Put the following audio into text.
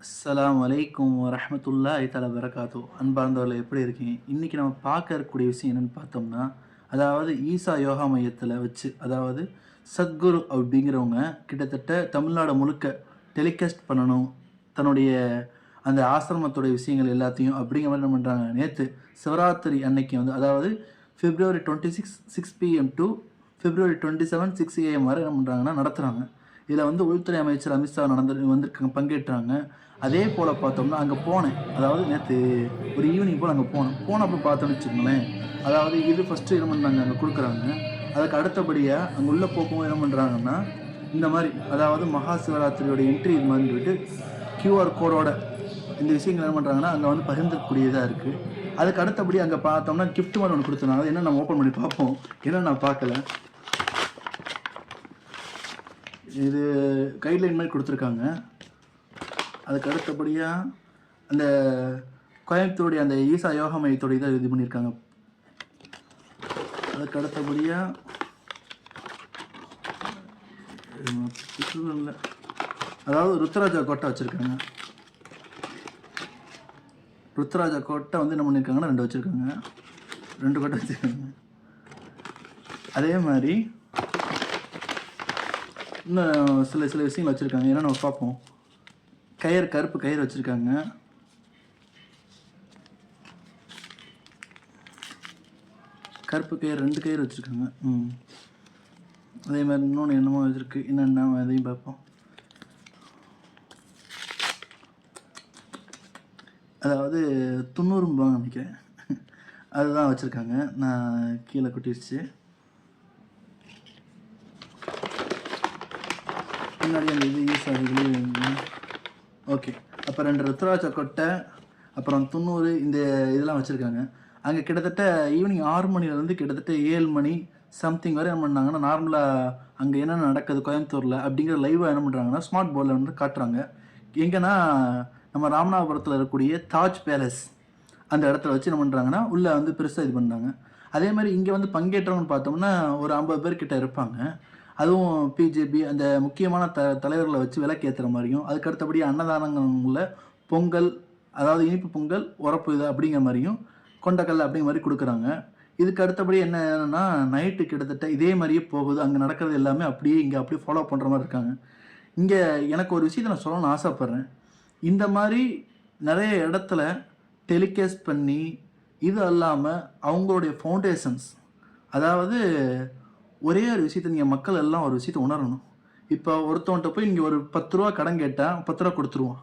அஸ்ஸலாமு அலைக்கும் வரஹ்மத்துல்லாஹி தஆலா வரகாத்து. அன்பார்ந்தவர்களே எப்படி இருக்கீங்க? இன்னைக்கு நம்ம பார்க்க இருக்கக்கூடிய விஷயம் என்னன்னு பார்த்தோம்னா, அதாவது ஈசா யோகா மையத்தில வச்சு, அதாவது சத்குரு அப்படிங்கிறவங்க கிட்டத்தட்ட தமிழ்நாடு முழுக்க டெலிகாஸ்ட் பண்ணணும். தன்னுடைய அந்த ஆசிரமத்துடைய விஷயங்கள் எல்லாத்தையும் அப்படிங்கிற மாரி என்ன பண்றாங்க, நேத்து சிவராத்திரி அன்னைக்கு வந்து அதாவது பிப்ரவரி 26 6 பிஎம் டூ பிப்ரவரி 27 6 ஏஎம் வரை என்ன பண்றாங்கன்னா நடத்துறாங்க. இதில வந்து உள்துறை அமைச்சர் அமித்ஷா வந்திருக்காங்க, பங்கேற்றாங்க. அதே போல பார்த்தோம்னா, அங்க போனேன். அதாவது நேத்து ஒரு ஈவினிங் போல அங்க போனேன். போனப்ப பார்த்தோம்னு வச்சுக்கோங்களேன், அதாவது இது ஃபர்ஸ்ட்டு என்ன பண்ணாங்க அங்க குடுக்குறாங்க. அதுக்கு அடுத்தபடியா அங்க உள்ள போகும்போது என்ன பண்றாங்கன்னா, இந்த மாரி அதாவது மகா சிவராத்திரியோட என்ட்ரி இது மாரின்னு சொல்லிட்டு கியூஆர் கோடோட இந்த விஷயங்கள் என்ன பண்றாங்கன்னா, அங்க வந்து பகிர்ந்தக்கூடியதா இருக்கு. அதுக்கு அடுத்தபடி அங்க பார்த்தோம்னா, கிஃப்ட் மாரி ஒண்ணு குடுத்துருந்தாங்க. அது என்னன்னு நம்ம ஓப்பன் பண்ணி பார்ப்போம். ஏன்னா நான் பார்க்கல. இது கைட்லைன் மாரி குடுத்துருக்காங்க. அதுக்கு அடுத்தபடியா அந்த கோயம்புத்தூருடைய அந்த ஈசா யோகா மையத்தோட இத இது பண்ணியிருக்காங்க. அதுக்கு அடுத்தபடியா இல்ல. அதாவது ருத்ராஜா கோட்டை வச்சிருக்காங்க. ருத்ராஜா கோட்டை வந்து என்ன பண்ணியிருக்காங்கன்னா 2 வச்சிருக்காங்க. 2 கோட்டை வச்சிருக்காங்க. அதே மாரி இன்னும் சில சில விஷயங்கள் வச்சிருக்காங்க. என்னன்னு நம்ம பார்ப்போம். கருப்பு கயிறு வச்சிருக்காங்க. கருப்பு கயிறு 2 கயிறு வச்சிருக்காங்க. அதே மாரி இன்னொன்னு என்னமோ இருக்கு. என்னன்னா அதையும் பார்ப்போம். அதாவது 90 நினைக்கிறேன். அதுதான் வச்சிருக்காங்க. நான் கீழ கொட்டிருச்சு. முன்னாடி அந்த இது ஈஸா ஓகே. அப்ப 2 ருத்ராட்ச கொட்டை, அப்புறம் 90 இந்த இதெல்லாம் வச்சிருக்காங்க. அங்க கிட்டத்தட்ட ஈவினிங் 6 மணிலேருந்து கிட்டத்தட்ட 7 மணி சம்திங் வரை என்ன பண்ணாங்கன்னா, நார்மலா அங்க என்னென்ன நடக்குது கோயம்புத்தூர்ல அப்படிங்கிற லைவா என்ன பண்றாங்கன்னா, ஸ்மார்ட் போர்ட்ல வந்து காட்டுறாங்க. எங்கன்னா, நம்ம ராமநாதபுரத்துல இருக்கக்கூடிய தாஜ் பேலஸ் அந்த இடத்துல வச்சு என்ன பண்றாங்கன்னா, உள்ள வந்து பெருசா இது பண்றாங்க. அதே மாரி இங்க வந்து பங்கேற்றவங்கன்னு பார்த்தோம்னா, ஒரு 50 பேர் கிட்ட இருப்பாங்க. அதுவும் பிஜேபி அந்த முக்கியமான தலைவர்கள வச்சு விளக்கேத்துற மாரியும், அதுக்கு அடுத்தபடி அன்னதானங்கள்ல பொங்கல், அதாவது இனிப்பு பொங்கல், உரப்பு இது அப்படிங்கிற மாரியும், கொண்டக்கல்ல அப்படிங்கிற மாரி குடுக்குறாங்க. இதுக்கு அடுத்தபடி என்னன்னா, நைட்டு கிட்டத்தட்ட இதே மாரியே போகுது. அங்க நடக்கிறது எல்லாமே அப்படியே இங்க அப்படியே ஃபாலோ பண்ற மாரி இருக்காங்க. இங்க எனக்கு ஒரு விஷயத்த நான் சொல்லணும்னு ஆசைப்படுறேன். இந்த மாரி நெறைய இடத்துல டெலிகாஸ்ட் பண்ணி, இது அல்லாம அவங்களுடைய ஃபவுண்டேஷன்ஸ் அதாவது ஒரே ஒரு விஷயத்த நீங்க மக்கள் எல்லாம் ஒரு விஷயத்த உணரணும். இப்ப ஒருத்தவன்ட்ட போய் நீங்க ஒரு ரூ. 10 கடன் கேட்டா ரூ. 10 குடுத்துருவான்.